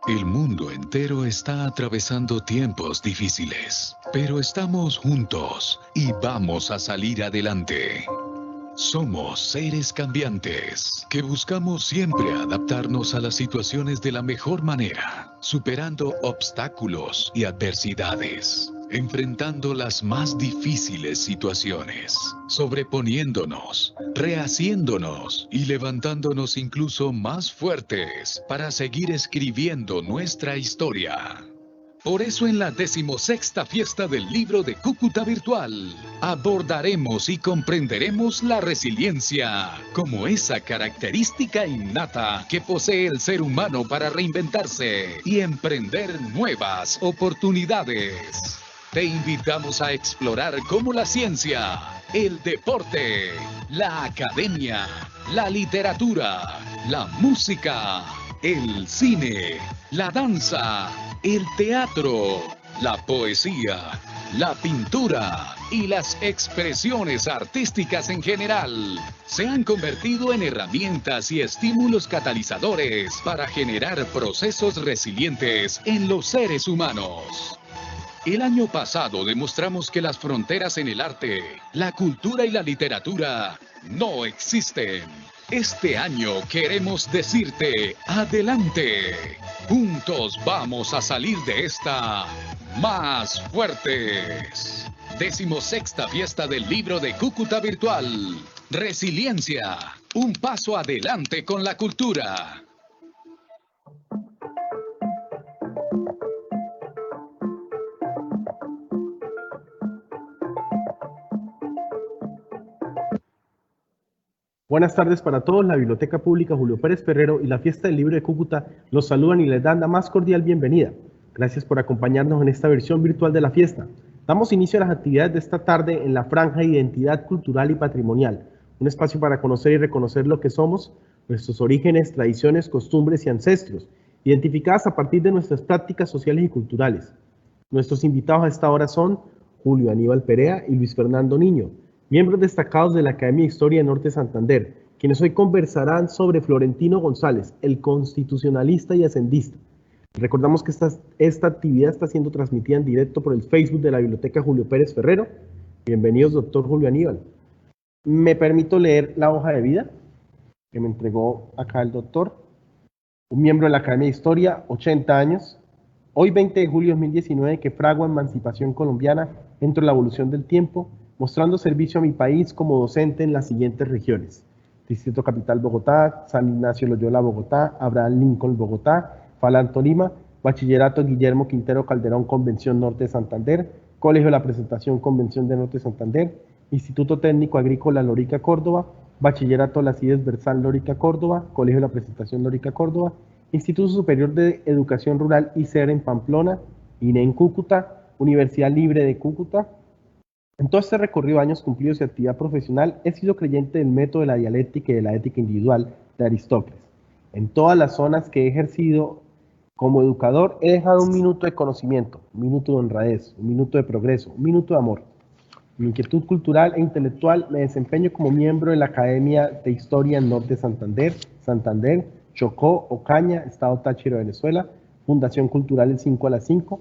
El mundo entero está atravesando tiempos difíciles, pero estamos juntos y vamos a salir adelante. Somos seres cambiantes que buscamos siempre adaptarnos a las situaciones de la mejor manera, superando obstáculos y adversidades, enfrentando las más difíciles situaciones, sobreponiéndonos, rehaciéndonos y levantándonos incluso más fuertes para seguir escribiendo nuestra historia. Por eso en la 16ª fiesta del libro de Cúcuta Virtual abordaremos y comprenderemos la resiliencia como esa característica innata que posee el ser humano para reinventarse y emprender nuevas oportunidades. Te invitamos a explorar cómo la ciencia, el deporte, la academia, la literatura, la música, el cine, la danza, el teatro, la poesía, la pintura y las expresiones artísticas en general se han convertido en herramientas y estímulos catalizadores para generar procesos resilientes en los seres humanos. El año pasado demostramos que las fronteras en el arte, la cultura y la literatura no existen. Este año queremos decirte, adelante. Juntos vamos a salir de esta más fuertes. 16ª fiesta del libro de Cúcuta Virtual. Resiliencia. Un paso adelante con la cultura. Buenas tardes para todos. La Biblioteca Pública Julio Pérez Ferrero y la Fiesta del Libro de Cúcuta los saludan y les dan la más cordial bienvenida. Gracias por acompañarnos en esta versión virtual de la fiesta. Damos inicio a las actividades de esta tarde en la franja de Identidad Cultural y Patrimonial, un espacio para conocer y reconocer lo que somos, nuestros orígenes, tradiciones, costumbres y ancestros, identificadas a partir de nuestras prácticas sociales y culturales. Nuestros invitados a esta hora son Julio Aníbal Perea y Luis Fernando Niño, miembros destacados de la Academia de Historia de Norte Santander, quienes hoy conversarán sobre Florentino González, el constitucionalista y hacendista. Recordamos que esta actividad está siendo transmitida en directo por el Facebook de la Biblioteca Julio Pérez Ferrero. Bienvenidos, doctor Julio Aníbal. Me permito leer la hoja de vida que me entregó acá el doctor. Un miembro de la Academia de Historia, 80 años. Hoy, 20 de julio de 2019, que fragua emancipación colombiana dentro de la evolución del tiempo, mostrando servicio a mi país como docente en las siguientes regiones: Distrito Capital Bogotá, San Ignacio Loyola Bogotá, Abraham Lincoln Bogotá, Falan Tolima, Bachillerato Guillermo Quintero Calderón Convención Norte de Santander, Colegio de la Presentación Convención de Norte de Santander, Instituto Técnico Agrícola Lorica Córdoba, Bachillerato Las Ides Versal Lorica Córdoba, Colegio de la Presentación Lorica Córdoba, Instituto Superior de Educación Rural ICER en Pamplona, INE en Cúcuta, Universidad Libre de Cúcuta. En todo este recorrido de años cumplidos y actividad profesional, he sido creyente del método de la dialéctica y de la ética individual de Aristóteles. En todas las zonas que he ejercido como educador, he dejado un minuto de conocimiento, un minuto de honradez, un minuto de progreso, un minuto de amor. Mi inquietud cultural e intelectual me desempeño como miembro de la Academia de Historia en Norte Santander, Santander, Chocó, Ocaña, Estado Táchira, Venezuela, Fundación Cultural El 5 a las 5,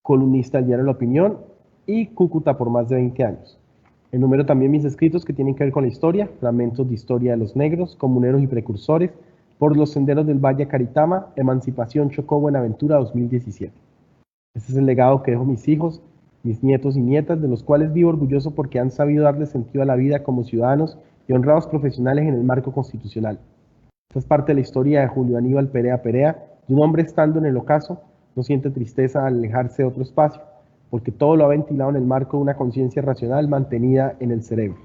columnista del diario La Opinión, y Cúcuta por más de 20 años. Enumero también mis escritos que tienen que ver con la historia: Fragmentos de Historia de los Negros, Comuneros y Precursores, Por los Senderos del Valle Caritama, Emancipación Chocó Buenaventura 2017. Este es el legado que dejo a mis hijos, mis nietos y nietas, de los cuales vivo orgulloso porque han sabido darle sentido a la vida como ciudadanos y honrados profesionales en el marco constitucional. Esta es parte de la historia de Julio Aníbal Perea Perea, de un hombre estando en el ocaso, no siente tristeza al alejarse de otro espacio, porque todo lo ha ventilado en el marco de una conciencia racional mantenida en el cerebro.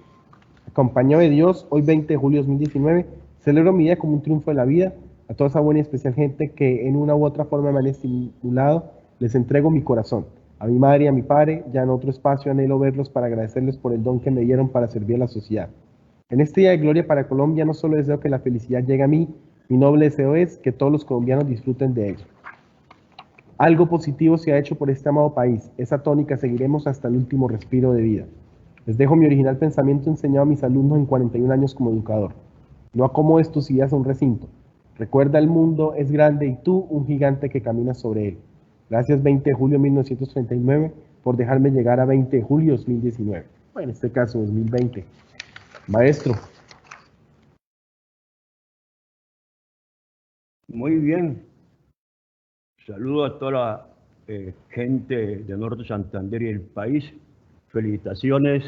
Acompañado de Dios, hoy 20 de julio de 2019, celebro mi día como un triunfo de la vida. A toda esa buena y especial gente que en una u otra forma me han estimulado, les entrego mi corazón. A mi madre y a mi padre, ya en otro espacio anhelo verlos para agradecerles por el don que me dieron para servir a la sociedad. En este día de gloria para Colombia, no solo deseo que la felicidad llegue a mí, mi noble deseo es que todos los colombianos disfruten de ello. Algo positivo se ha hecho por este amado país. Esa tónica seguiremos hasta el último respiro de vida. Les dejo mi original pensamiento enseñado a mis alumnos en 41 años como educador. No acomodes tus ideas a un recinto. Recuerda, el mundo es grande y tú un gigante que camina sobre él. Gracias 20 de julio de 1939 por dejarme llegar a 20 de julio de 2019. Bueno, en este caso 2020. Maestro. Muy bien. Saludo a toda la gente de Norte Santander y el país. Felicitaciones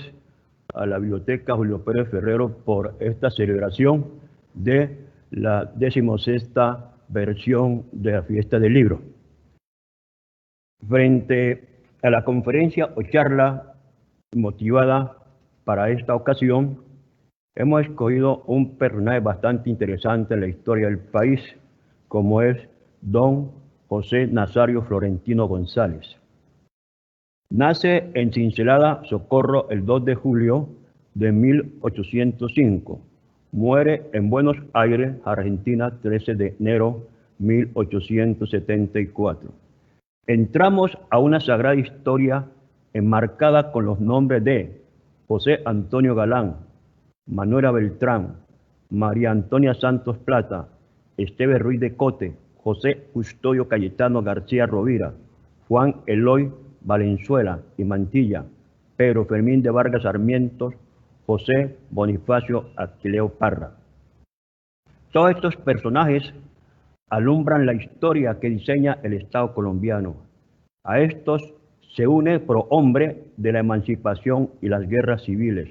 a la Biblioteca Julio Pérez Ferrero por esta celebración de la 16ª versión de la Fiesta del Libro. Frente a la conferencia o charla motivada para esta ocasión, hemos escogido un personaje bastante interesante en la historia del país, como es don José Nazario Florentino González. Nace en Cincelada, Socorro, el 2 de julio de 1805. Muere en Buenos Aires, Argentina, 13 de enero de 1874. Entramos a una sagrada historia enmarcada con los nombres de José Antonio Galán, Manuela Beltrán, María Antonia Santos Plata, Esteban Ruiz de Cote, José Custodio Cayetano García Rovira, Juan Eloy Valenzuela y Mantilla, Pedro Fermín de Vargas Sarmiento, José Bonifacio Aquileo Parra. Todos estos personajes alumbran la historia que diseña el Estado colombiano. A estos se une prohombre de la emancipación y las guerras civiles.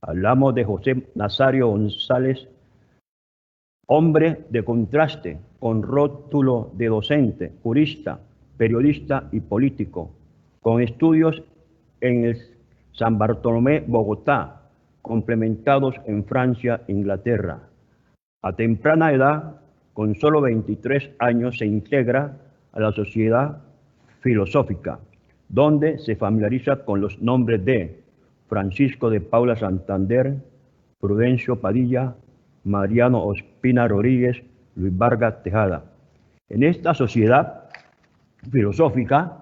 Hablamos de José Nazario González, hombre de contraste, con rótulo de docente, jurista, periodista y político, con estudios en el San Bartolomé, Bogotá, complementados en Francia e Inglaterra. A temprana edad, con solo 23 años, se integra a la Sociedad Filosófica, donde se familiariza con los nombres de Francisco de Paula Santander, Prudencio Padilla, Mariano Ospina Rodríguez, Luis Vargas Tejada. En esta sociedad filosófica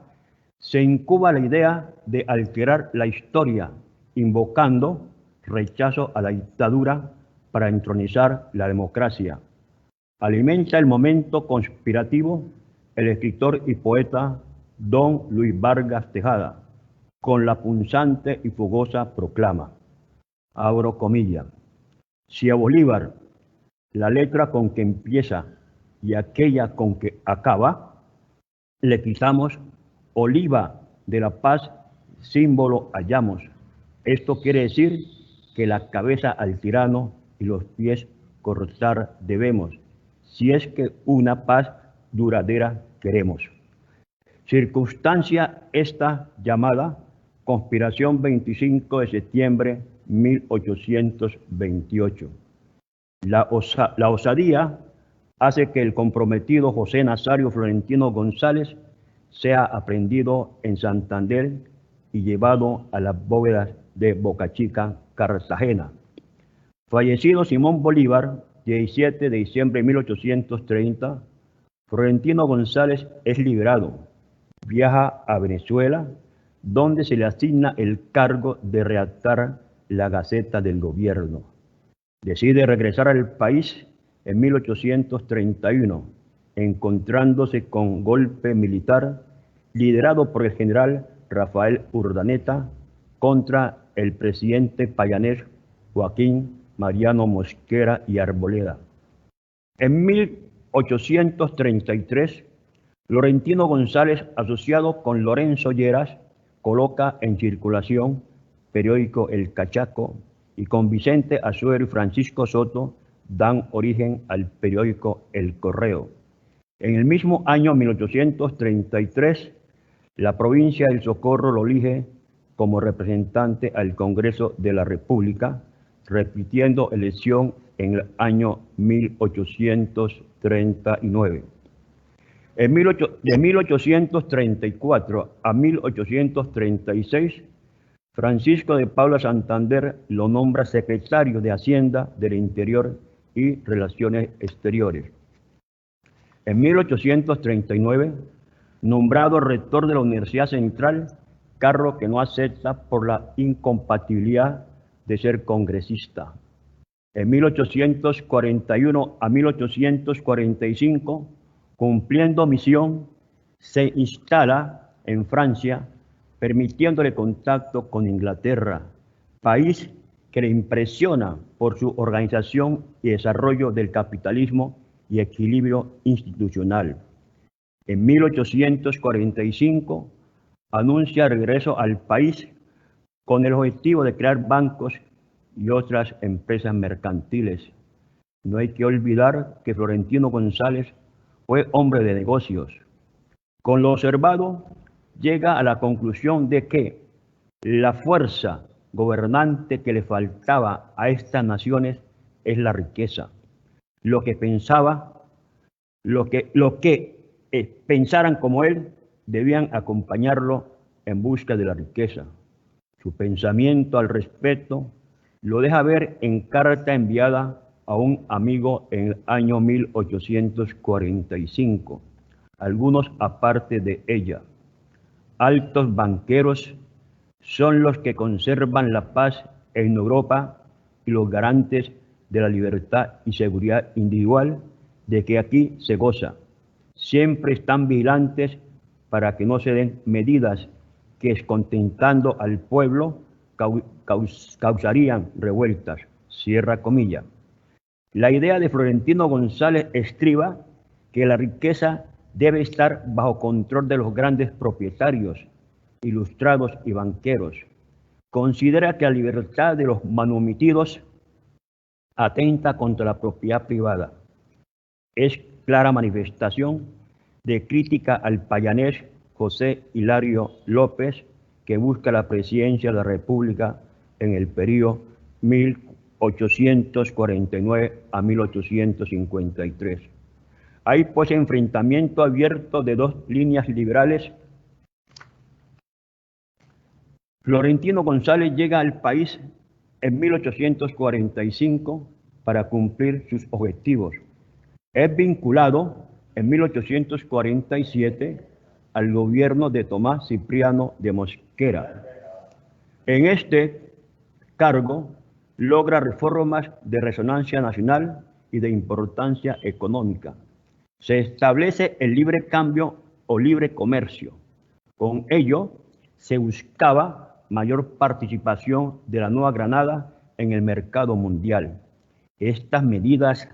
se incuba la idea de alterar la historia, invocando rechazo a la dictadura para entronizar la democracia. Alimenta el momento conspirativo el escritor y poeta don Luis Vargas Tejada, con la punzante y fogosa proclama, abro comillas, si a Bolívar la letra con que empieza y aquella con que acaba, le quitamos oliva de la paz, símbolo hallamos. Esto quiere decir que la cabeza al tirano y los pies cortar debemos, si es que una paz duradera queremos. Circunstancia esta llamada Conspiración 25 de septiembre de 1828. La osadía hace que el comprometido José Nazario Florentino González sea aprehendido en Santander y llevado a las bóvedas de Boca Chica, Cartagena. Fallecido Simón Bolívar, 17 de diciembre de 1830, Florentino González es liberado, viaja a Venezuela, donde se le asigna el cargo de redactar la Gaceta del Gobierno. Decide regresar al país en 1831, encontrándose con golpe militar liderado por el general Rafael Urdaneta contra el presidente payanés Joaquín Mariano Mosquera y Arboleda. En 1833, Florentino González, asociado con Lorenzo Lleras, coloca en circulación periódico El Cachaco, y con Vicente Azuero y Francisco Soto dan origen al periódico El Correo. En el mismo año 1833, la provincia del Socorro lo elige como representante al Congreso de la República, repitiendo elección en el año 1839. De 1834 a 1836, Francisco de Paula Santander lo nombra secretario de Hacienda del Interior y Relaciones Exteriores. En 1839, nombrado rector de la Universidad Central, cargo que no acepta por la incompatibilidad de ser congresista. En 1841 a 1845, cumpliendo misión, se instala en Francia, permitiéndole contacto con Inglaterra, país que le impresiona por su organización y desarrollo del capitalismo y equilibrio institucional. En 1845 anuncia regreso al país con el objetivo de crear bancos y otras empresas mercantiles. No hay que olvidar que Florentino González fue hombre de negocios. Con lo observado, llega a la conclusión de que la fuerza gobernante que le faltaba a estas naciones es la riqueza. Lo que pensaran como él, debían acompañarlo en busca de la riqueza. Su pensamiento al respecto lo deja ver en carta enviada a un amigo en el año 1845. Algunos aparte de ella. Altos banqueros son los que conservan la paz en Europa y los garantes de la libertad y seguridad individual de que aquí se goza. Siempre están vigilantes para que no se den medidas que, descontentando al pueblo, causarían revueltas. Cierra comilla. La idea de Florentino González estriba que la riqueza debe estar bajo control de los grandes propietarios, ilustrados y banqueros. Considera que la libertad de los manumitidos atenta contra la propiedad privada. Es clara manifestación de crítica al payanés José Hilario López, que busca la presidencia de la República en el periodo 1849 a 1853. Hay pues enfrentamiento abierto de dos líneas liberales. Florentino González llega al país en 1845 para cumplir sus objetivos. Es vinculado en 1847 al gobierno de Tomás Cipriano de Mosquera. En este cargo logra reformas de resonancia nacional y de importancia económica. Se establece el libre cambio o libre comercio. Con ello se buscaba mayor participación de la Nueva Granada en el mercado mundial. Estas medidas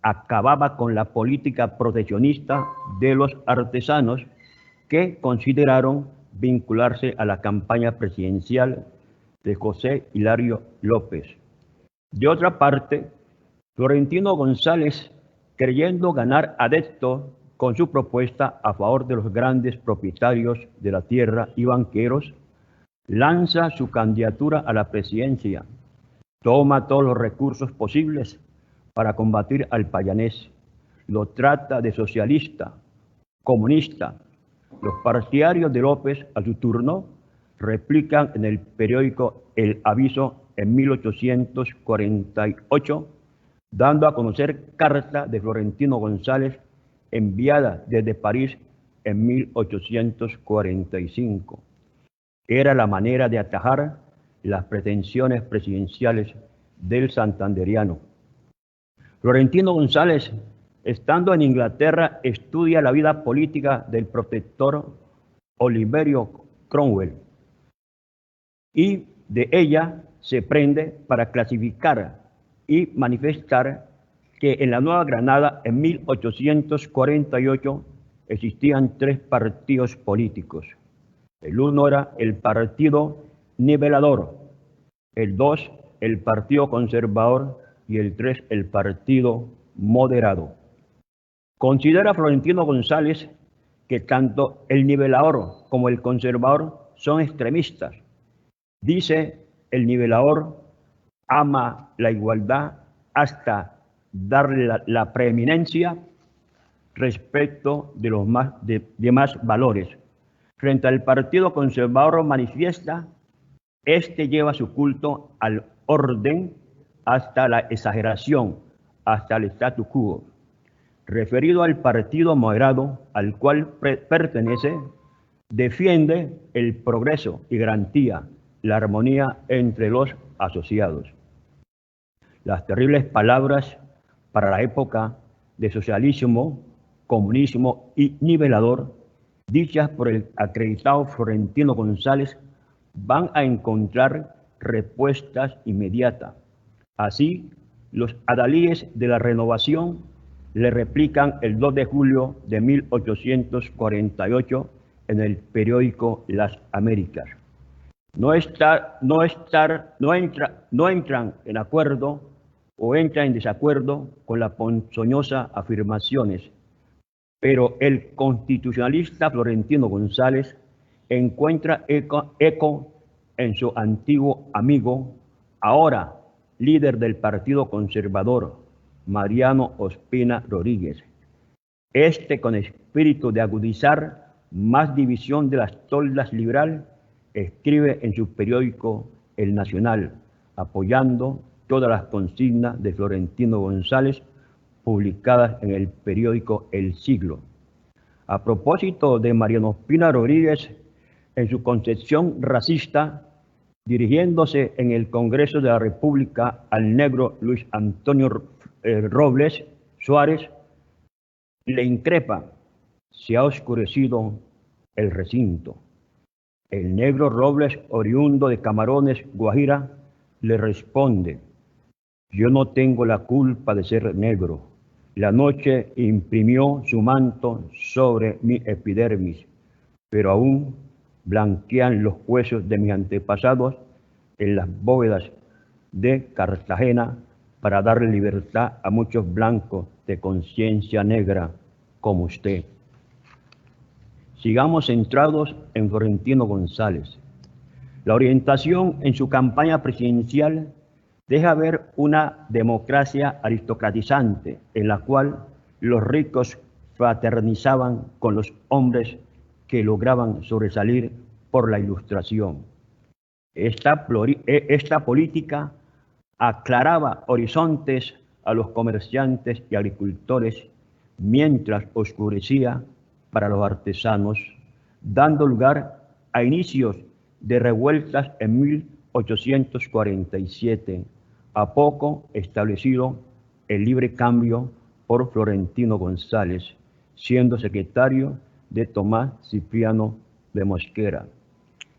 acababan con la política proteccionista de los artesanos que consideraron vincularse a la campaña presidencial de José Hilario López. De otra parte, Florentino González, creyendo ganar adeptos con su propuesta a favor de los grandes propietarios de la tierra y banqueros, lanza su candidatura a la presidencia. Toma todos los recursos posibles para combatir al payanés. Lo trata de socialista, comunista. Los partidarios de López, a su turno, replican en el periódico El Aviso en 1848, dando a conocer carta de Florentino González enviada desde París en 1845. Era la manera de atajar las pretensiones presidenciales del santanderiano. Florentino González, estando en Inglaterra, estudia la vida política del protector Oliverio Cromwell y de ella se prende para clasificar y manifestar que en la Nueva Granada en 1848 existían tres partidos políticos. El uno era el Partido Nivelador, el dos el Partido Conservador y el tres el Partido Moderado. Considera Florentino González que tanto el Nivelador como el Conservador son extremistas. Dice, el Nivelador ama la igualdad hasta darle la preeminencia respecto de los demás valores. Frente al Partido Conservador manifiesta, este lleva su culto al orden hasta la exageración, hasta el statu quo. Referido al Partido Moderado, al cual pertenece, defiende el progreso y garantía la armonía entre los asociados. las terribles palabras para la época de socialismo, comunismo y nivelador, dichas por el acreditado Florentino González, van a encontrar respuestas inmediatas. Así, los adalíes de la renovación le replican el 2 de julio de 1848 en el periódico Las Américas. No entran en acuerdo o entran en desacuerdo con las ponzoñosas afirmaciones, pero el constitucionalista Florentino González encuentra eco en su antiguo amigo, ahora líder del Partido Conservador, Mariano Ospina Rodríguez. Este, con espíritu de agudizar más división de las toldas liberal, escribe en su periódico El Nacional, apoyando todas las consignas de Florentino González publicadas en el periódico El Siglo. A propósito de Mariano Ospina Rodríguez, en su concepción racista, dirigiéndose en el Congreso de la República al negro Luis Antonio Robles Suárez, le increpa: se ha oscurecido el recinto. El negro Robles, oriundo de Camarones, Guajira, le responde: yo no tengo la culpa de ser negro. La noche imprimió su manto sobre mi epidermis, pero aún blanquean los huesos de mis antepasados en las bóvedas de Cartagena para darle libertad a muchos blancos de conciencia negra como usted. Sigamos centrados en Florentino González. La orientación en su campaña presidencial deja ver una democracia aristocratizante en la cual los ricos fraternizaban con los hombres que lograban sobresalir por la Ilustración. Esta política aclaraba horizontes a los comerciantes y agricultores, mientras oscurecía para los artesanos, dando lugar a inicios de revueltas en 1847, a poco establecido el libre cambio por Florentino González, siendo secretario de Tomás Cipriano de Mosquera.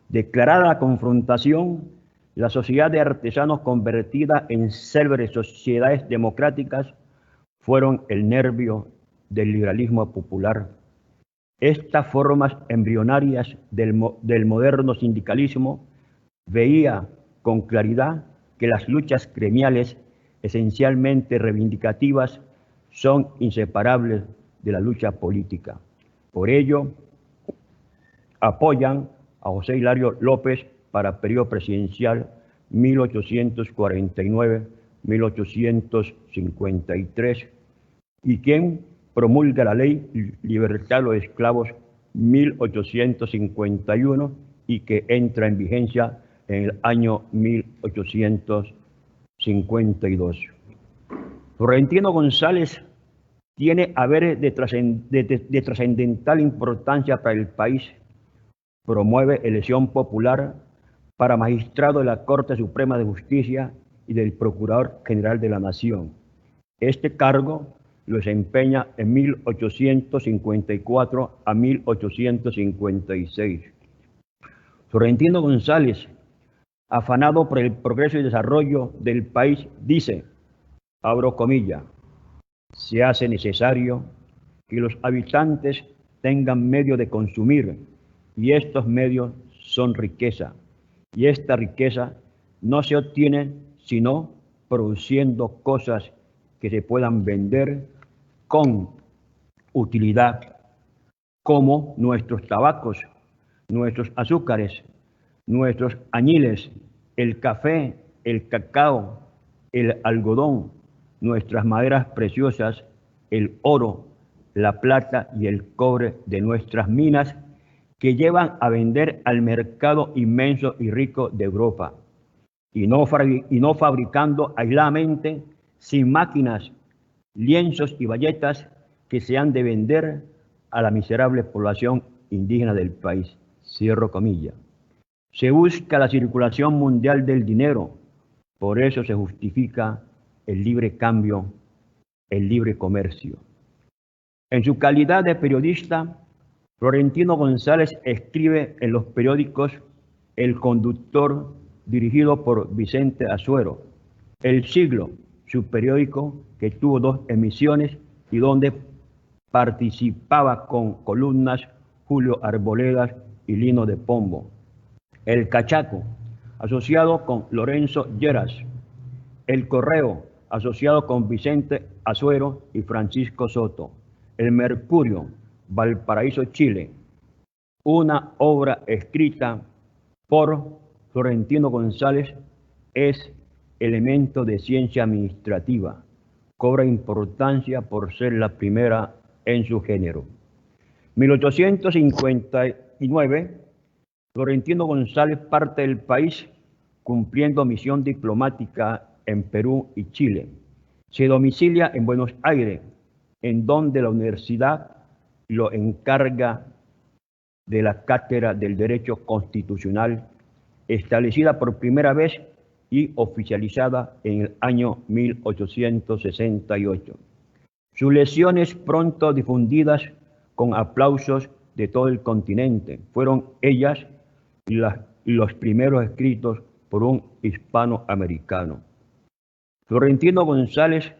Declarada la confrontación, la sociedad de artesanos convertida en célebres sociedades democráticas fueron el nervio del liberalismo popular. Estas formas embrionarias del moderno sindicalismo veía con claridad que las luchas gremiales, esencialmente reivindicativas, son inseparables de la lucha política. Por ello, apoyan a José Hilario López para periodo presidencial 1849-1853, y quien promulga la ley Libertad de los Esclavos 1851 y que entra en vigencia en el año 1852. Florentino González tiene haberes de trascendental importancia para el país. Promueve elección popular para magistrado de la Corte Suprema de Justicia y del Procurador General de la Nación. Este cargo lo desempeña en 1854 a 1856. Florentino González, afanado por el progreso y desarrollo del país, dice, abro comillas, se hace necesario que los habitantes tengan medios de consumir, y estos medios son riqueza, y esta riqueza no se obtiene sino produciendo cosas que se puedan vender con utilidad, como nuestros tabacos, nuestros azúcares, nuestros añiles, el café, el cacao, el algodón, nuestras maderas preciosas, el oro, la plata y el cobre de nuestras minas, que llevan a vender al mercado inmenso y rico de Europa, y no fabricando aisladamente, sin máquinas, lienzos y bayetas que se han de vender a la miserable población indígena del país. Cierro comillas. Se busca la circulación mundial del dinero, por eso se justifica el libre cambio, el libre comercio. En su calidad de periodista, Florentino González escribe en los periódicos El Conductor, dirigido por Vicente Azuero, El Siglo, su periódico que tuvo 2 emisiones y donde participaba con columnas Julio Arboledas y Lino de Pombo. El Cachaco, asociado con Lorenzo Lleras. El Correo, asociado con Vicente Azuero y Francisco Soto. El Mercurio, Valparaíso, Chile. Una obra escrita por Florentino González es elemento de ciencia administrativa. Cobra importancia por ser la primera en su género. 1859, Florentino González parte del país cumpliendo misión diplomática en Perú y Chile. Se domicilia en Buenos Aires, en donde la universidad lo encarga de la cátedra del Derecho Constitucional, establecida por primera vez y oficializada en el año 1868. Sus lecciones pronto difundidas con aplausos de todo el continente. Fueron ellas los primeros escritos por un hispanoamericano. Florentino González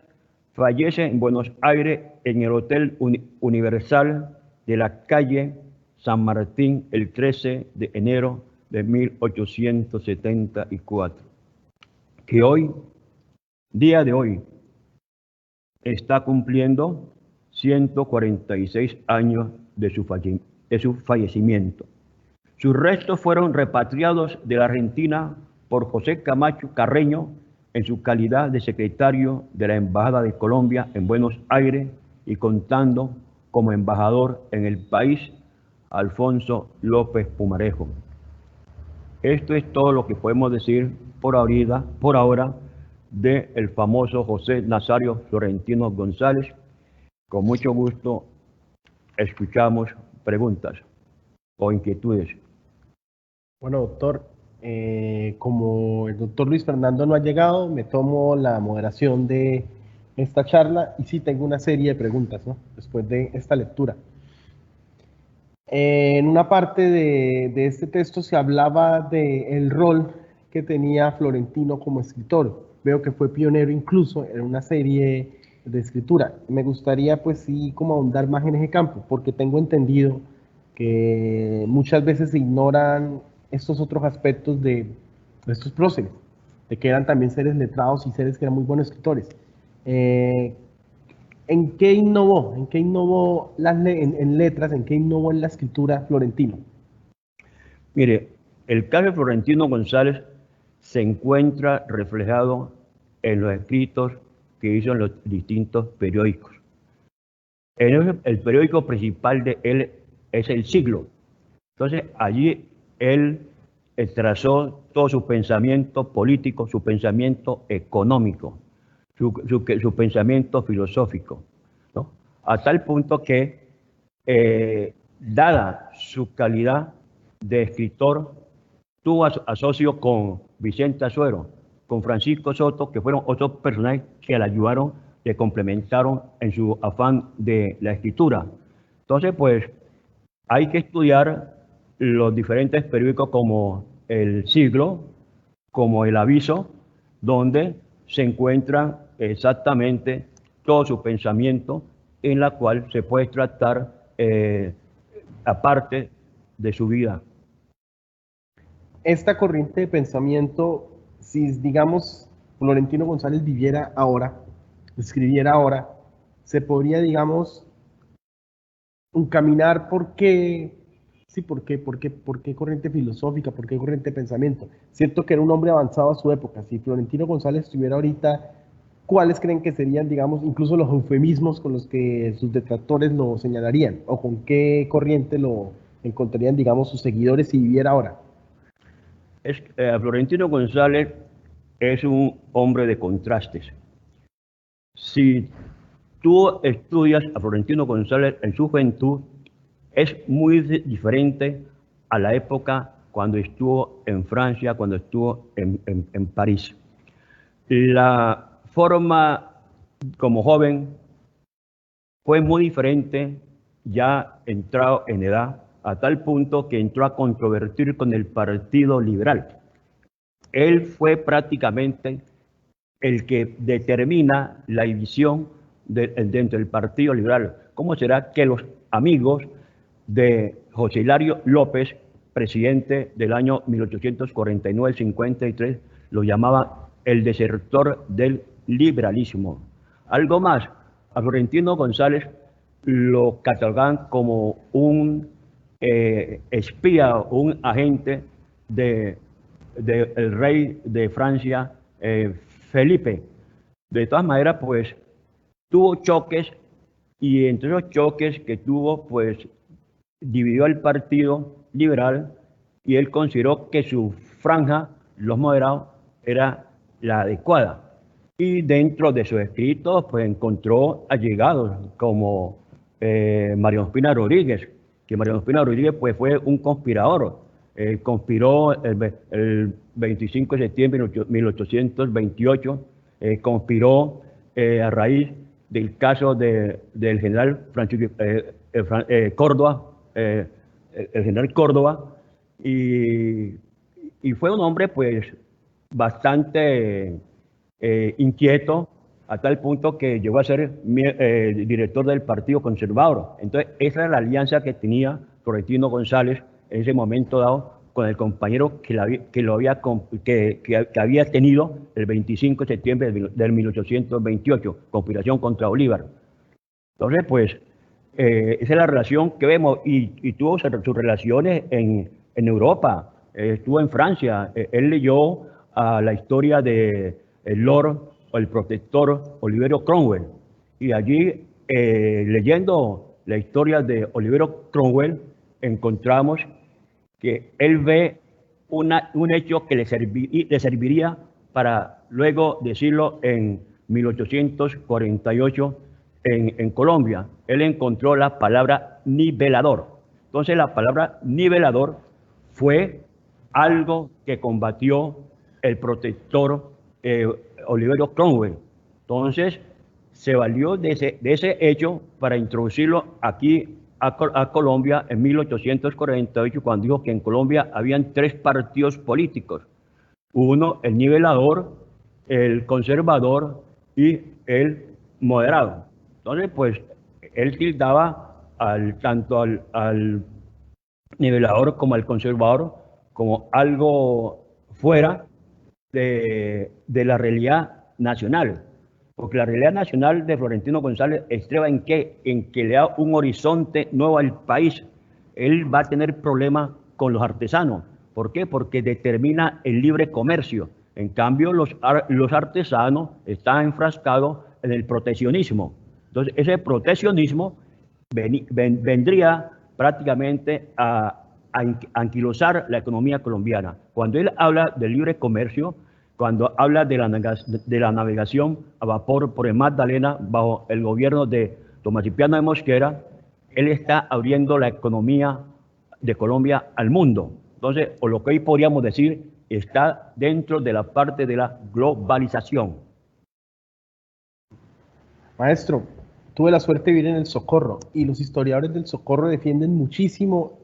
fallece en Buenos Aires en el Hotel Universal de la calle San Martín el 13 de enero de 1874, que hoy, día de hoy, está cumpliendo 146 años de su fallecimiento. Sus restos fueron repatriados de la Argentina por José Camacho Carreño en su calidad de secretario de la Embajada de Colombia en Buenos Aires y contando como embajador en el país Alfonso López Pumarejo. Esto es todo lo que podemos decir por ahora del famoso José Nazario Florentino González. Con mucho gusto escuchamos preguntas o inquietudes. Bueno, doctor, como el doctor Luis Fernando no ha llegado, me tomo la moderación de esta charla y sí tengo una serie de preguntas, ¿no? Después de esta lectura. En una parte de este texto se hablaba del rol que tenía Florentino como escritor. Veo que fue pionero incluso en una serie de escritura. Me gustaría pues sí como ahondar más en ese campo, porque tengo entendido que muchas veces se ignoran estos otros aspectos de estos próceres, de que eran también seres letrados y seres que eran muy buenos escritores. ¿En qué innovó? ¿En qué innovó en letras? ¿En qué innovó en la escritura Florentino? Mire, el caso de Florentino González se encuentra reflejado en los escritos que hizo en los distintos periódicos. El periódico principal de él es El Siglo. Entonces, allí él trazó todo su pensamiento político, su pensamiento económico, su pensamiento filosófico, ¿no? A tal punto que, dada su calidad de escritor, tuvo asocio con Vicente Azuero, con Francisco Soto, que fueron otros personajes que le ayudaron, le complementaron en su afán de la escritura. Entonces, pues, hay que estudiar los diferentes periódicos como El Siglo, como El Aviso, donde se encuentra exactamente todo su pensamiento, en la cual se puede tratar aparte de su vida. Esta corriente de pensamiento, si digamos Florentino González viviera ahora, escribiera ahora, se podría, digamos, encaminar por qué corriente filosófica, por qué corriente de pensamiento. Siento que era un hombre avanzado a su época. Si Florentino González estuviera ahorita, ¿cuáles creen que serían, digamos, incluso los eufemismos con los que sus detractores lo señalarían? ¿O con qué corriente lo encontrarían, digamos, sus seguidores si viviera ahora? Florentino González es un hombre de contrastes. Si tú estudias a Florentino González en su juventud, es muy diferente a la época cuando estuvo en Francia, cuando estuvo en París. La forma como joven fue muy diferente ya entrado en edad, a tal punto que entró a controvertir con el Partido Liberal. Él fue prácticamente el que determina la división dentro del Partido Liberal. ¿Cómo será que los amigos de José Hilario López, presidente del año 1849-53, lo llamaban el desertor del liberalismo? Algo más, a Florentino González lo catalogan como un espía, un agente del rey de Francia, Felipe. De todas maneras, pues tuvo choques, y entre los choques que tuvo, pues dividió al Partido Liberal, y él consideró que su franja, los moderados, era la adecuada. Y dentro de sus escritos, pues encontró allegados como Mariano Ospina Rodríguez, que Mariano Ospina Rodríguez pues, fue un conspirador. Conspiró el 25 de septiembre de 1828, conspiró a raíz del caso del general Francisco Córdoba, el general Córdoba, y fue un hombre pues bastante inquieto, a tal punto que llegó a ser director del Partido Conservador. Entonces, esa era la alianza que tenía Florentino González en ese momento dado con el compañero que había tenido el 25 de septiembre del 1828, conspiración contra Bolívar. Entonces, pues, esa es la relación que vemos, y tuvo sus relaciones en Europa, estuvo en Francia, él leyó la historia de el Lord o el protector Oliverio Cromwell, y allí leyendo la historia de Oliverio Cromwell encontramos que él ve un hecho que le serviría para luego decirlo en 1848 en Colombia. Él encontró la palabra nivelador. Entonces la palabra nivelador fue algo que combatió el protector Oliverio Cromwell. Entonces se valió de ese hecho para introducirlo aquí a Colombia en 1848, cuando dijo que en Colombia habían 3 partidos políticos: uno, el nivelador, el conservador y el moderado. Entonces, pues, él tildaba tanto al nivelador como al conservador como algo fuera de la realidad nacional. Porque la realidad nacional de Florentino González estriba en que le da un horizonte nuevo al país. Él va a tener problemas con los artesanos. ¿Por qué? Porque determina el libre comercio. En cambio, los artesanos están enfrascados en el proteccionismo. Entonces, ese proteccionismo vendría prácticamente a anquilosar la economía colombiana. Cuando él habla del libre comercio, cuando habla de la navegación a vapor por el Magdalena bajo el gobierno de Tomás Cipriano de Mosquera, él está abriendo la economía de Colombia al mundo. Entonces, o lo que hoy podríamos decir, está dentro de la parte de la globalización. Maestro, tuve la suerte de vivir en el Socorro, y los historiadores del Socorro defienden muchísimo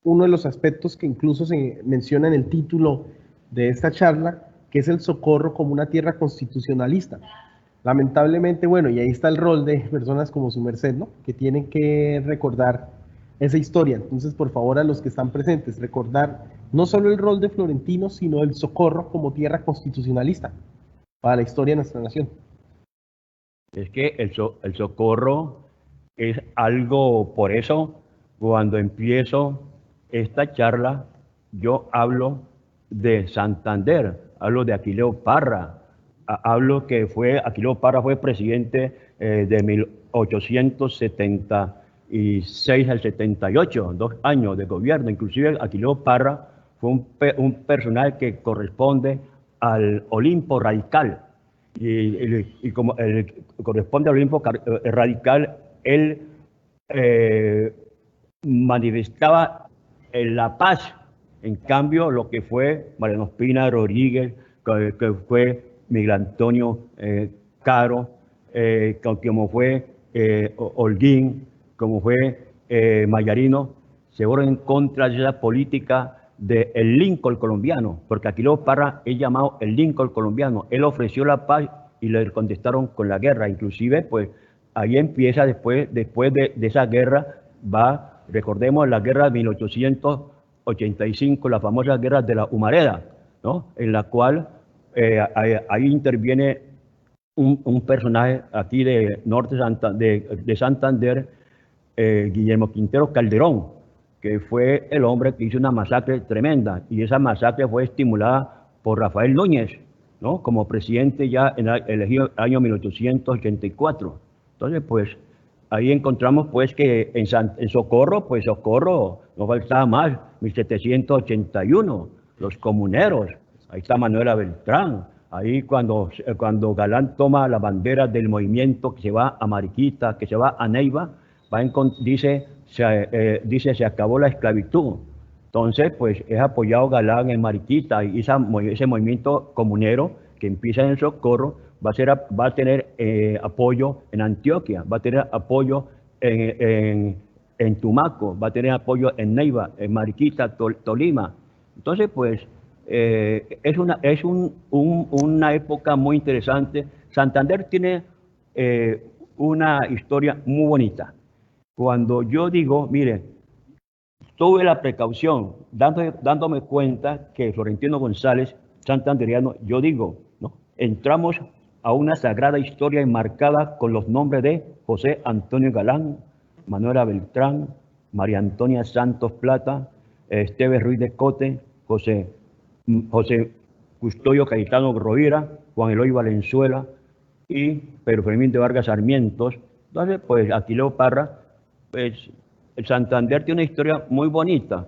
uno de los aspectos que incluso se menciona en el título de esta charla, que es el Socorro como una tierra constitucionalista. Lamentablemente, bueno, y ahí está el rol de personas como su merced, ¿no?, que tienen que recordar esa historia. Entonces, por favor, a los que están presentes, recordar no solo el rol de Florentino, sino el Socorro como tierra constitucionalista para la historia de nuestra nación. Es que el Socorro es algo, por eso, cuando empiezo esta charla, yo hablo de Santander, hablo de Aquileo Parra, hablo que Aquileo Parra fue presidente de 1876 al 78, 2 años de gobierno. Inclusive Aquileo Parra fue un personaje que corresponde al Olimpo radical. Y como corresponde al Olimpo radical, él manifestaba la paz. En cambio, lo que fue Mariano Ospina Rodríguez, que fue Miguel Antonio Caro, como fue Holguín, como fue Mayarino, se fueron en contra de esa política del Lincoln colombiano, porque Aquileo Parra es llamado el Lincoln colombiano. Él ofreció la paz y le contestaron con la guerra. Inclusive, pues, ahí empieza después de esa guerra, recordemos la guerra de 1885, la famosa guerra de la Humareda, ¿no? En la cual ahí interviene un personaje aquí de norte de Santander, Guillermo Quintero Calderón, que fue el hombre que hizo una masacre tremenda, y esa masacre fue estimulada por Rafael Núñez, ¿no? Como presidente ya elegido en el año 1884. Entonces, pues, ahí encontramos pues que en Socorro, pues Socorro no faltaba más, 1781, los comuneros, ahí está Manuela Beltrán, ahí cuando Galán toma la bandera del movimiento que se va a Mariquita, que se va a Neiva, dice se acabó la esclavitud. Entonces, pues es apoyado Galán en Mariquita, y ese movimiento comunero que empieza en el Socorro va a tener apoyo en Antioquia, va a tener apoyo en Tumaco, va a tener apoyo en Neiva, en Mariquita, Tolima. Entonces, pues es una época muy interesante. Santander tiene una historia muy bonita. Cuando yo digo, mire, tuve la precaución, dándome cuenta que Florentino González, santanderiano, yo digo, ¿no? Entramos a una sagrada historia enmarcada con los nombres de José Antonio Galán, Manuela Beltrán, María Antonia Santos Plata, Esteves Ruiz de Cote, José Custodio Cayetano Rovira, Juan Eloy Valenzuela y Pedro Fermín de Vargas Sarmientos. Entonces, pues Aquileo Parra, pues el Santander tiene una historia muy bonita.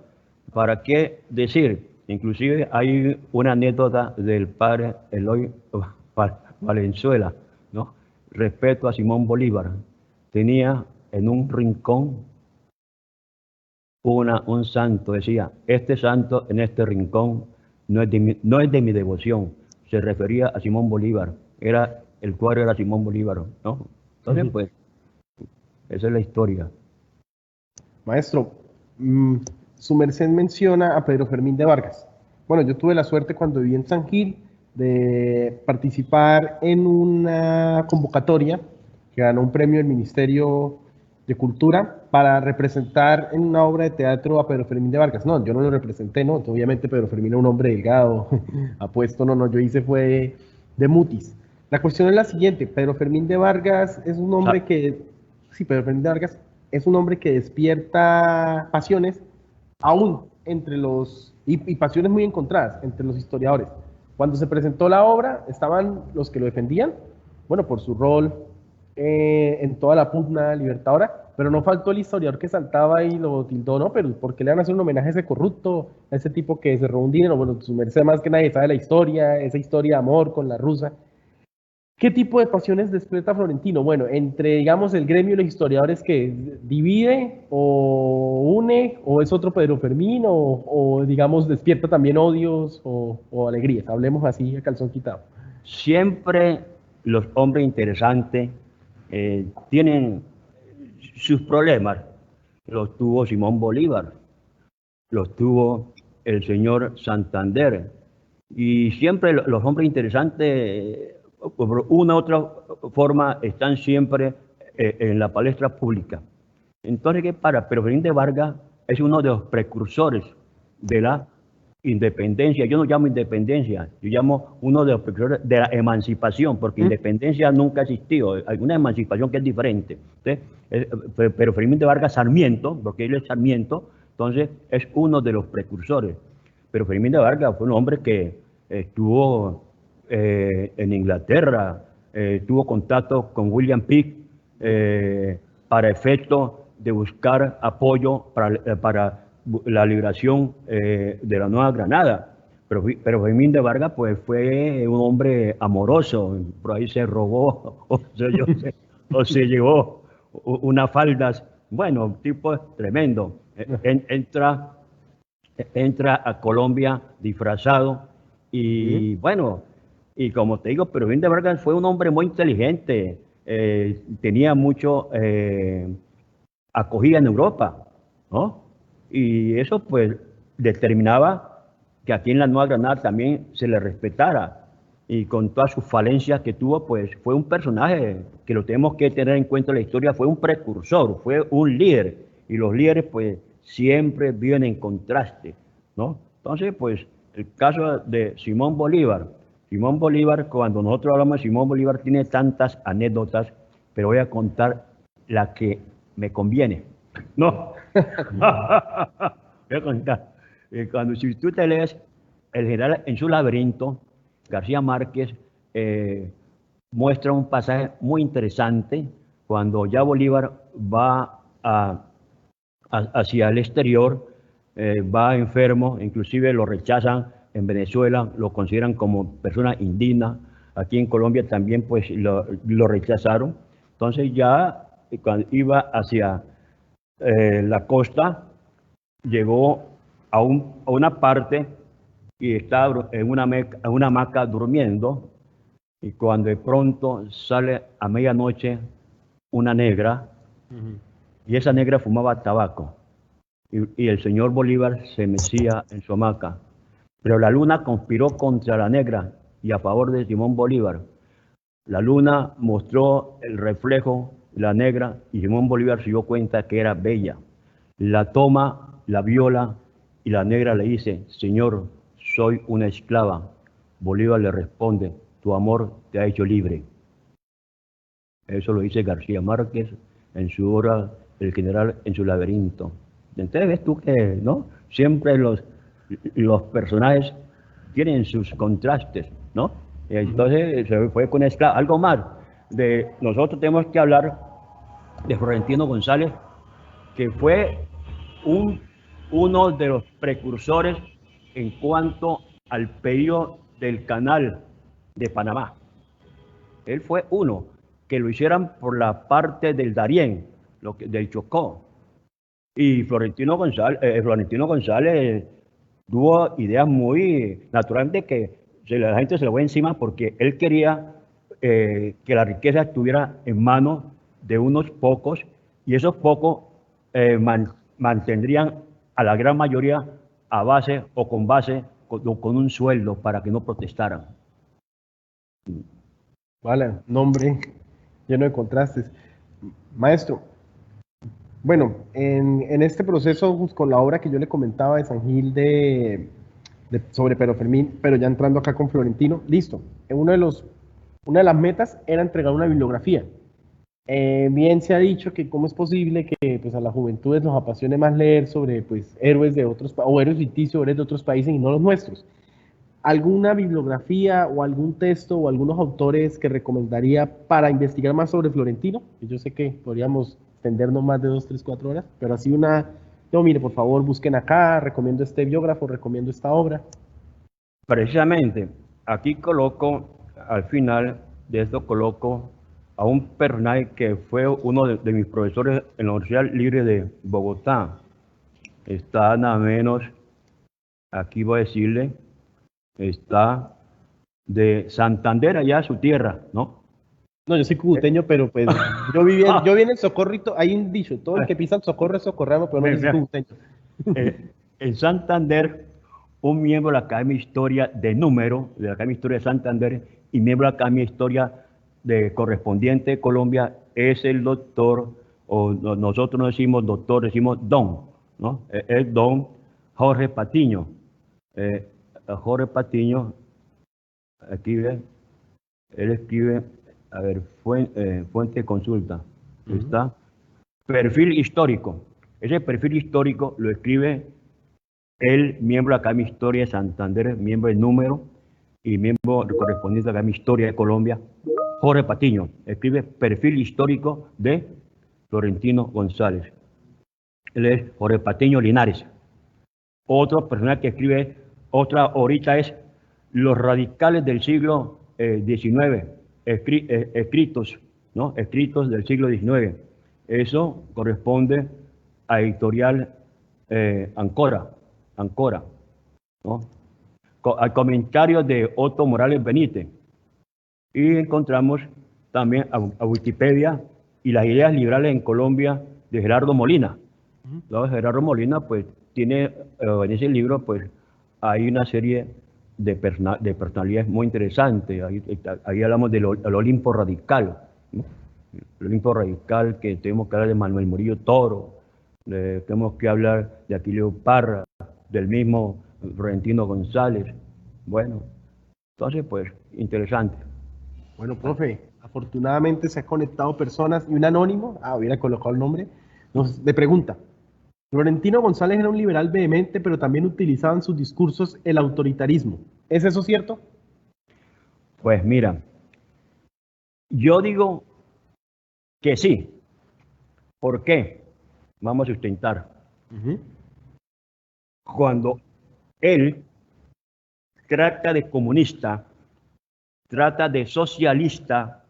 ¿Para qué decir? Inclusive hay una anécdota del padre Eloy Valenzuela, ¿no? Respecto a Simón Bolívar. Tenía en un rincón un santo, decía, este santo en este rincón no es de mi devoción. Se refería a Simón Bolívar. El cuadro era Simón Bolívar, ¿no? Entonces, pues, esa es la historia. Maestro, su merced menciona a Pedro Fermín de Vargas. Bueno, yo tuve la suerte cuando viví en San Gil de participar en una convocatoria que ganó un premio del Ministerio de Cultura para representar en una obra de teatro a Pedro Fermín de Vargas. No, yo no lo representé, no, obviamente Pedro Fermín era un hombre delgado, apuesto, no, yo hice fue de mutis. La cuestión es la siguiente: Pedro Fermín de Vargas es un hombre Pedro Fermín de Vargas es un hombre que despierta pasiones aún entre y pasiones muy encontradas entre los historiadores. Cuando se presentó la obra, estaban los que lo defendían, bueno, por su rol en toda la pugna libertadora, pero no faltó el historiador que saltaba y lo tildó, ¿no? Pero ¿por qué le van a hacer un homenaje a ese corrupto, a ese tipo que se robó un dinero? Bueno, su merced más que nadie sabe la historia, esa historia de amor con la rusa. ¿Qué tipo de pasiones despierta Florentino? Bueno, entre, digamos, el gremio de los historiadores que divide o une, o es otro Pedro Fermín, o digamos, despierta también odios o alegrías. Hablemos así a calzón quitado. Siempre los hombres interesantes tienen sus problemas. Los tuvo Simón Bolívar, los tuvo el señor Santander, y siempre los hombres interesantes, por una u otra forma, están siempre en la palestra pública. Entonces, ¿qué para? Pero Fermín de Vargas es uno de los precursores de la independencia. Yo no llamo independencia, yo llamo uno de los precursores de la emancipación, porque independencia nunca ha existido. Hay una emancipación que es diferente. Pero Fermín de Vargas Sarmiento, porque él es Sarmiento, entonces es uno de los precursores. Pero Fermín de Vargas fue un hombre que estuvo en Inglaterra, tuvo contacto con William Pitt para efecto de buscar apoyo para la liberación de la Nueva Granada. Pero Fermín de Vargas pues fue un hombre amoroso, por ahí se robó o se llevó unas faldas, bueno, tipo tremendo. Entra a Colombia disfrazado y bueno, Y como te digo, pero de Vargas fue un hombre muy inteligente, tenía mucho acogida en Europa, ¿no? Y eso pues determinaba que aquí en la Nueva Granada también se le respetara. Y con todas sus falencias que tuvo, pues fue un personaje que lo tenemos que tener en cuenta en la historia, fue un precursor, fue un líder. Y los líderes pues siempre viven en contraste, ¿no? Entonces, pues el caso de Simón Bolívar. Simón Bolívar, cuando nosotros hablamos de Simón Bolívar, tiene tantas anécdotas, pero voy a contar la que me conviene. No. Voy a contar. Cuando si tú te lees El general en su laberinto, García Márquez muestra un pasaje muy interesante cuando ya Bolívar va hacia el exterior, va enfermo, inclusive lo rechazan en Venezuela, lo consideran como persona indigna. Aquí en Colombia también pues lo rechazaron. Entonces ya cuando iba hacia la costa, llegó a una parte y estaba en una hamaca durmiendo, y cuando de pronto sale a medianoche una negra, y esa negra fumaba tabaco, y el señor Bolívar se mecía en su hamaca. Pero la luna conspiró contra la negra y a favor de Simón Bolívar. La luna mostró el reflejo de la negra y Simón Bolívar se dio cuenta que era bella. La toma, la viola y la negra le dice: Señor, soy una esclava. Bolívar le responde: tu amor te ha hecho libre. Eso lo dice García Márquez en su obra El general en su laberinto. Entonces ves tú que, ¿no?, siempre los personajes tienen sus contrastes, ¿no? Entonces se fue con esclava. Algo más, nosotros tenemos que hablar de Florentino González, que fue uno de los precursores en cuanto al pedido del canal de Panamá. Él fue uno que lo hicieran por la parte del Darién, del Chocó. Y Florentino González tuvo ideas muy naturalmente que la gente se le fue encima, porque él quería que la riqueza estuviera en manos de unos pocos, y esos pocos mantendrían a la gran mayoría a base o con un sueldo para que no protestaran. Vale, nombre lleno de contrastes. Maestro, bueno, en este proceso pues, con la obra que yo le comentaba de San Gil sobre Pedro Fermín, pero ya entrando acá con Florentino, listo. Una de las metas era entregar una bibliografía. Bien se ha dicho que cómo es posible que pues, a las juventudes nos apasione más leer sobre pues, héroes de otros o héroes ficticios, héroes de otros países y no los nuestros. ¿Alguna bibliografía o algún texto o algunos autores que recomendaría para investigar más sobre Florentino? Yo sé que podríamos extendernos más de 2, 3, 4 horas, pero así no, mire, por favor, busquen acá, recomiendo este biógrafo, recomiendo esta obra. Precisamente, aquí coloco, al final de esto coloco a un personaje que fue uno de mis profesores en la Universidad Libre de Bogotá. Está nada menos, aquí voy a decirle, está de Santander, allá su tierra, ¿no? No, yo soy cubuteño, pero pues yo viví en el Socorrito, hay un dicho, todo el que pisa el socorro es socorrano, pero no yo soy cubuteño. En Santander, un miembro de la Academia de Historia de Número, de la Academia de Historia de Santander, y miembro de la Academia de Historia de correspondiente de Colombia, es el doctor, o nosotros no decimos doctor, decimos don, ¿no? Es don Jorge Patiño. Jorge Patiño, aquí ve, él escribe, a ver, fuente de consulta, está, perfil histórico. Ese perfil histórico lo escribe el miembro de la Academia de Historia de Santander, miembro de Número y miembro correspondiente de la Academia de Historia de Colombia, Jorge Patiño. Escribe perfil histórico de Florentino González. Él es Jorge Patiño Linares. Otra persona que escribe, otra ahorita es Los radicales del siglo XIX, escritos, ¿no? Escritos del siglo XIX. Eso corresponde a editorial Ancora, ¿no? Al comentario de Otto Morales Benítez. Y encontramos también a Wikipedia y las ideas liberales en Colombia de Gerardo Molina. ¿No? Gerardo Molina, pues, tiene en ese libro, pues, hay una serie de personalidades muy interesantes. Ahí hablamos del Olimpo radical, ¿no? El Olimpo radical, que tenemos que hablar de Manuel Murillo Toro, tenemos que hablar de Aquileo Parra, del mismo Florentino González. Bueno, entonces, pues, interesante. Bueno, profe, afortunadamente se ha conectado personas y un anónimo, hubiera colocado el nombre, le pregunta, Florentino González era un liberal vehemente, pero también utilizaba en sus discursos el autoritarismo. ¿Es eso cierto? Pues mira, yo digo que sí. ¿Por qué? Vamos a sustentar. Cuando él trata de comunista, trata de socialista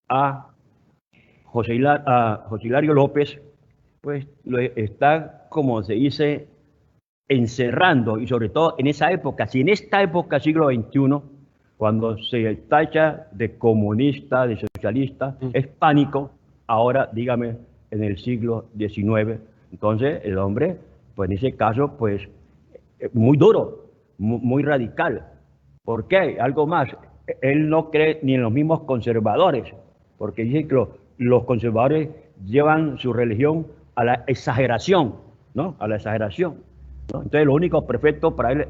a José Hilario López, pues lo está, como se dice, encerrando, y sobre todo en esa época, si en esta época, siglo XXI, cuando se tacha de comunista, de socialista, es pánico, ahora dígame, en el siglo XIX, entonces el hombre, pues en ese caso, pues muy duro, muy radical. ¿Por qué? Algo más, él no cree ni en los mismos conservadores, porque dice que los conservadores llevan su religión a la exageración, ¿no? A la exageración, ¿no? Entonces lo único perfecto para él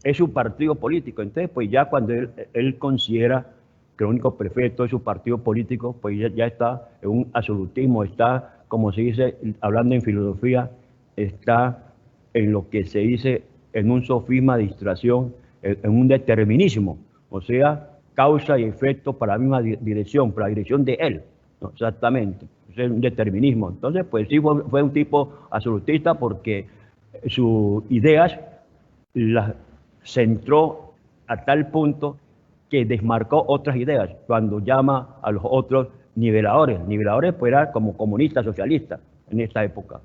es su partido político. Entonces, pues ya cuando él considera que lo único perfecto es su partido político, pues ya está en un absolutismo, está, como se dice, hablando en filosofía, está en lo que se dice en un sofisma de distracción, en un determinismo, o sea, causa y efecto para la misma dirección, para la dirección de él, ¿no? Exactamente, es un determinismo. Entonces, pues sí fue un tipo absolutista porque sus ideas las centró a tal punto que desmarcó otras ideas cuando llama a los otros niveladores. Niveladores pues era como comunistas, socialistas en esta época.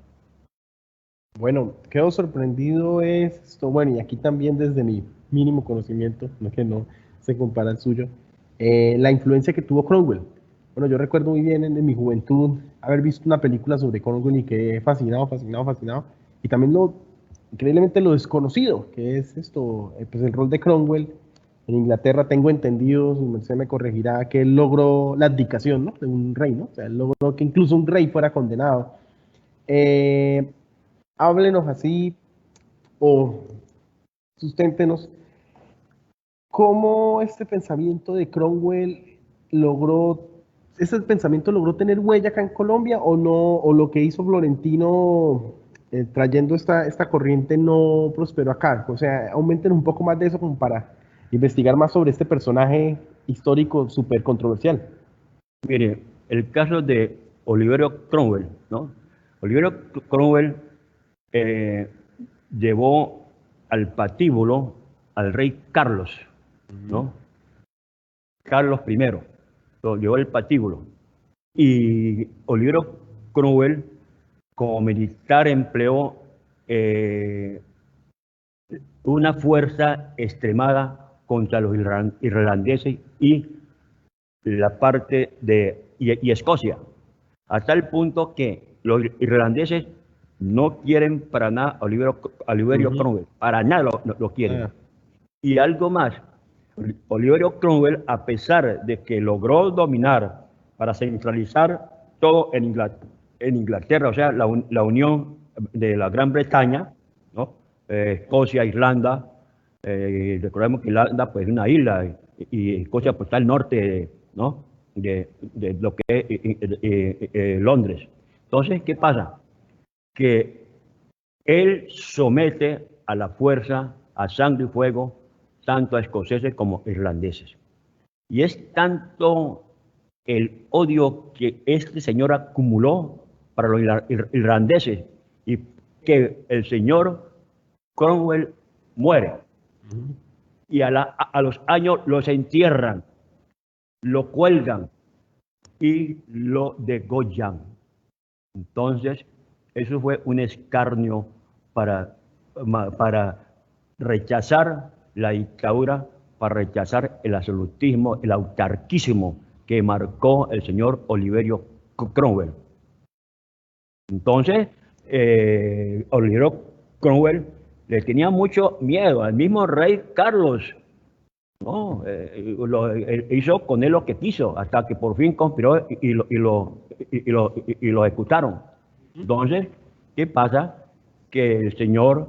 Bueno, quedo sorprendido es esto, bueno, y aquí también desde mi mínimo conocimiento, no que no se compara al suyo, la influencia que tuvo Cromwell. Bueno, yo recuerdo muy bien en mi juventud haber visto una película sobre Cromwell y quedé fascinado, fascinado, fascinado. Y también increíblemente lo desconocido, que es esto, pues el rol de Cromwell en Inglaterra. Tengo entendido, su merced me corregirá, que él logró la abdicación, ¿no? De un rey, ¿no? O sea, él logró que incluso un rey fuera condenado. Háblenos así o susténtenos cómo este pensamiento de Cromwell ese pensamiento logró tener huella acá en Colombia o no, o lo que hizo Florentino trayendo esta corriente no prosperó acá. O sea, aumenten un poco más de eso como para investigar más sobre este personaje histórico súper controversial. Mire, el caso de Oliverio Cromwell, ¿no? Oliverio Cromwell llevó al patíbulo al rey Carlos, ¿no? Carlos I, lo llevó al patíbulo. Y Oliverio Cromwell, como militar, empleó una fuerza extremada contra los irlandeses y la parte y Escocia, a tal punto que los irlandeses no quieren para nada a Oliverio Cromwell, para nada lo quieren. Y algo más, Oliverio Cromwell, a pesar de que logró dominar para centralizar todo en Inglaterra, o sea, la unión de la Gran Bretaña, ¿no? Escocia, Irlanda, recordemos que Irlanda pues, es una isla y Escocia pues, está al norte, ¿no? de lo que es Londres. Entonces, ¿qué pasa? Que él somete a la fuerza, a sangre y fuego, tanto a escoceses como irlandeses. Y es tanto el odio que este señor acumuló para los irlandeses y que el señor Cromwell muere. Y a los años los entierran, lo cuelgan y lo degollan. Entonces, eso fue un escarnio para rechazar la dictadura, para rechazar el absolutismo, el autarquismo que marcó el señor Oliverio Cromwell. Entonces, Oliverio Cromwell le tenía mucho miedo al mismo rey Carlos, ¿no? Hizo con él lo que quiso, hasta que por fin conspiró y lo ejecutaron. Entonces, ¿qué pasa? Que el señor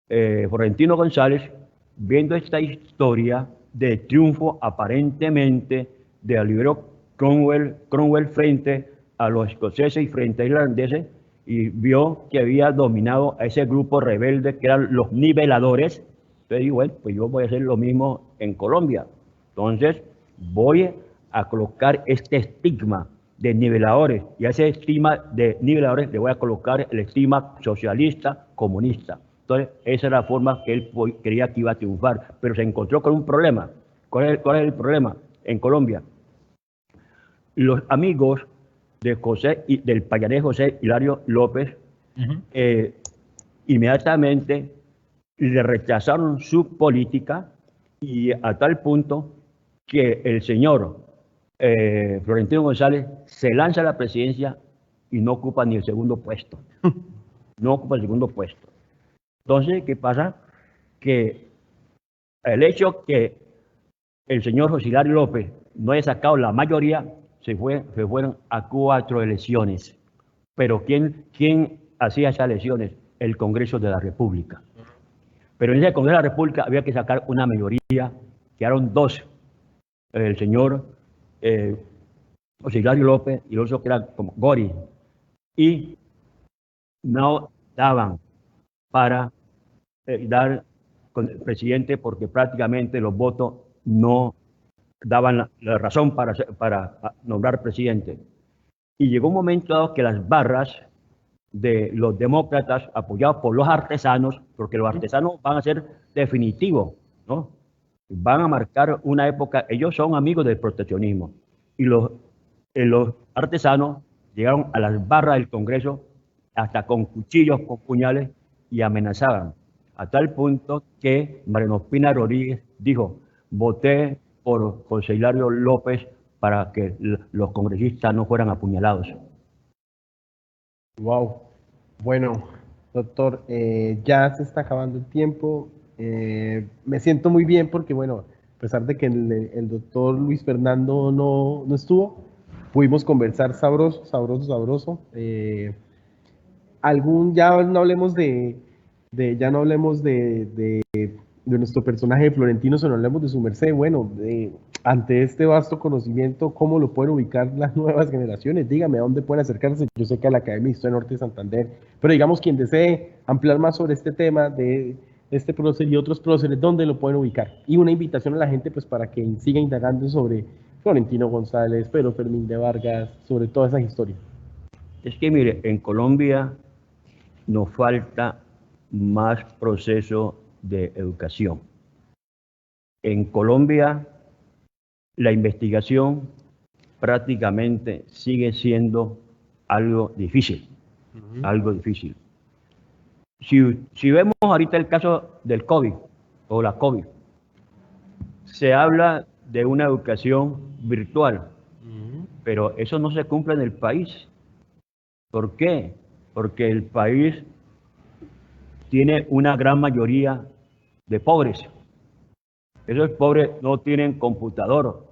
Florentino González, viendo esta historia de triunfo aparentemente de Oliverio Cromwell frente a los escoceses y frente a irlandeses, y vio que había dominado a ese grupo rebelde que eran los niveladores. Entonces dijo, bueno, pues yo voy a hacer lo mismo en Colombia. Entonces voy a colocar este estigma de niveladores, y a ese estigma de niveladores le voy a colocar el estigma socialista, comunista. Entonces esa era la forma que él creía que iba a triunfar, pero se encontró con un problema. ¿Cuál es el problema en Colombia? Los amigos de del payanés José Hilario López inmediatamente le rechazaron su política, y a tal punto que el señor Florentino González se lanza a la presidencia y no ocupa ni el segundo puesto. No ocupa el segundo puesto. Entonces, ¿qué pasa? Que el hecho que el señor José Hilario López no haya sacado la mayoría, se fueron a 4 elecciones. Pero ¿quién hacía esas elecciones? El Congreso de la República. Pero en ese Congreso de la República había que sacar una mayoría, quedaron 2. El señor José Hilario López y los otros que eran como Gori. Y no daban para dar con el presidente, porque prácticamente los votos no daban la razón para nombrar presidente. Y llegó un momento dado que las barras de los demócratas, apoyados por los artesanos, porque los artesanos van a ser definitivos, ¿no? Van a marcar una época. Ellos son amigos del proteccionismo, y los artesanos llegaron a las barras del Congreso hasta con cuchillos, con puñales, y amenazaban, a tal punto que Mariano Ospina Rodríguez dijo: voté por José Hilario López para que los congresistas no fueran apuñalados. Wow. Bueno, doctor, ya se está acabando el tiempo. Me siento muy bien porque, bueno, a pesar de que el doctor Luis Fernando no estuvo, pudimos conversar sabroso. Ya no hablemos de nuestro personaje de Florentino, sino hablemos de su merced. Bueno, ante este vasto conocimiento, ¿cómo lo pueden ubicar las nuevas generaciones? Dígame, ¿a dónde pueden acercarse? Yo sé que a la Academia de Historia Norte de Santander, pero digamos, quien desee ampliar más sobre este tema de este prócer y otros próceres, ¿dónde lo pueden ubicar? Y una invitación a la gente, pues, para que siga indagando sobre Florentino González, Pedro Fermín de Vargas, sobre todas esas historias. Es que, mire, en Colombia nos falta más proceso de educación. En Colombia la investigación prácticamente sigue siendo algo difícil, algo difícil. Si vemos ahorita el caso del COVID o la COVID, se habla de una educación virtual, pero eso no se cumple en el país. ¿Por qué? Porque el país tiene una gran mayoría de pobres. Esos pobres no tienen computador,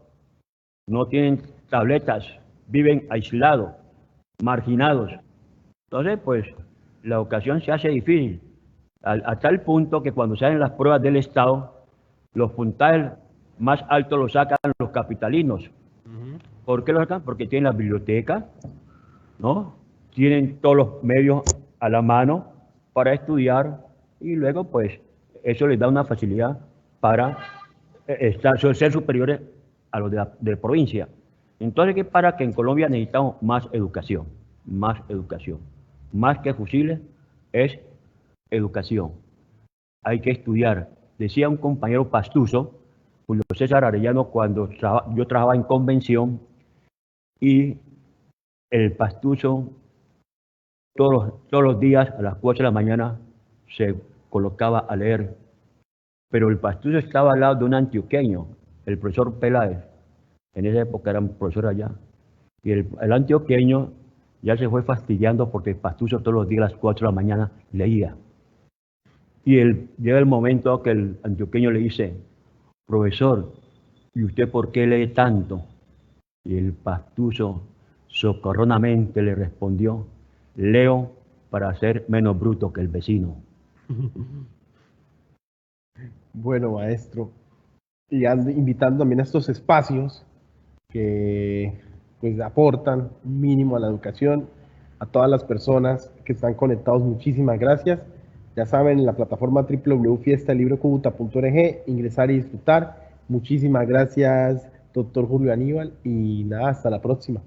no tienen tabletas, viven aislados, marginados. Entonces, pues, la educación se hace difícil, a tal punto que cuando se hacen las pruebas del Estado, los puntajes más altos los sacan los capitalinos. ¿Por qué los sacan? Porque tienen la biblioteca, ¿no? Tienen todos los medios a la mano para estudiar, y luego, pues, eso les da una facilidad para ser superiores a los de provincia. Entonces, ¿qué para que en Colombia necesitamos más educación? Más educación. Más que fusiles, es educación. Hay que estudiar. Decía un compañero pastuso, Julio César Arellano, cuando yo trabajaba en convención, y el pastuso todos los días a las 4 de la mañana se colocaba a leer pero el Pastuso estaba al lado de un antioqueño, el profesor Peláez. En esa época era un profesor allá. Y el antioqueño ya se fue fastidiando porque el Pastuso todos los días a las 4 de la mañana leía. Y llega el momento que el antioqueño le dice, profesor, ¿y usted por qué lee tanto? Y el Pastuso socorronamente le respondió, leo para ser menos bruto que el vecino. Bueno, maestro, y invitando también a estos espacios que pues aportan un mínimo a la educación, a todas las personas que están conectados, muchísimas gracias. Ya saben, en la plataforma www.fiestalibrocucuta.org, ingresar y disfrutar. Muchísimas gracias, doctor Julio Aníbal, y nada, hasta la próxima.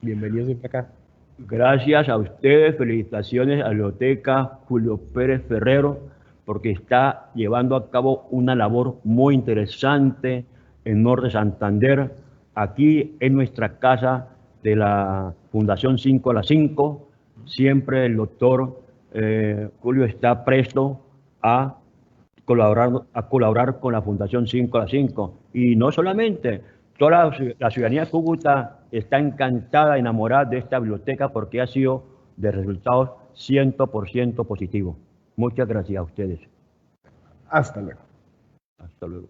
Bienvenidos siempre acá. Gracias a ustedes, felicitaciones a la Biblioteca Julio Pérez Ferrero, porque está llevando a cabo una labor muy interesante en Norte Santander, aquí en nuestra casa de la Fundación 5 a las 5. Siempre el doctor Julio está presto a colaborar con la Fundación 5 a las 5. Y no solamente, toda la ciudadanía de Cúcuta está encantada, enamorada de esta biblioteca porque ha sido de resultados 100% positivos. Muchas gracias a ustedes. Hasta luego. Hasta luego.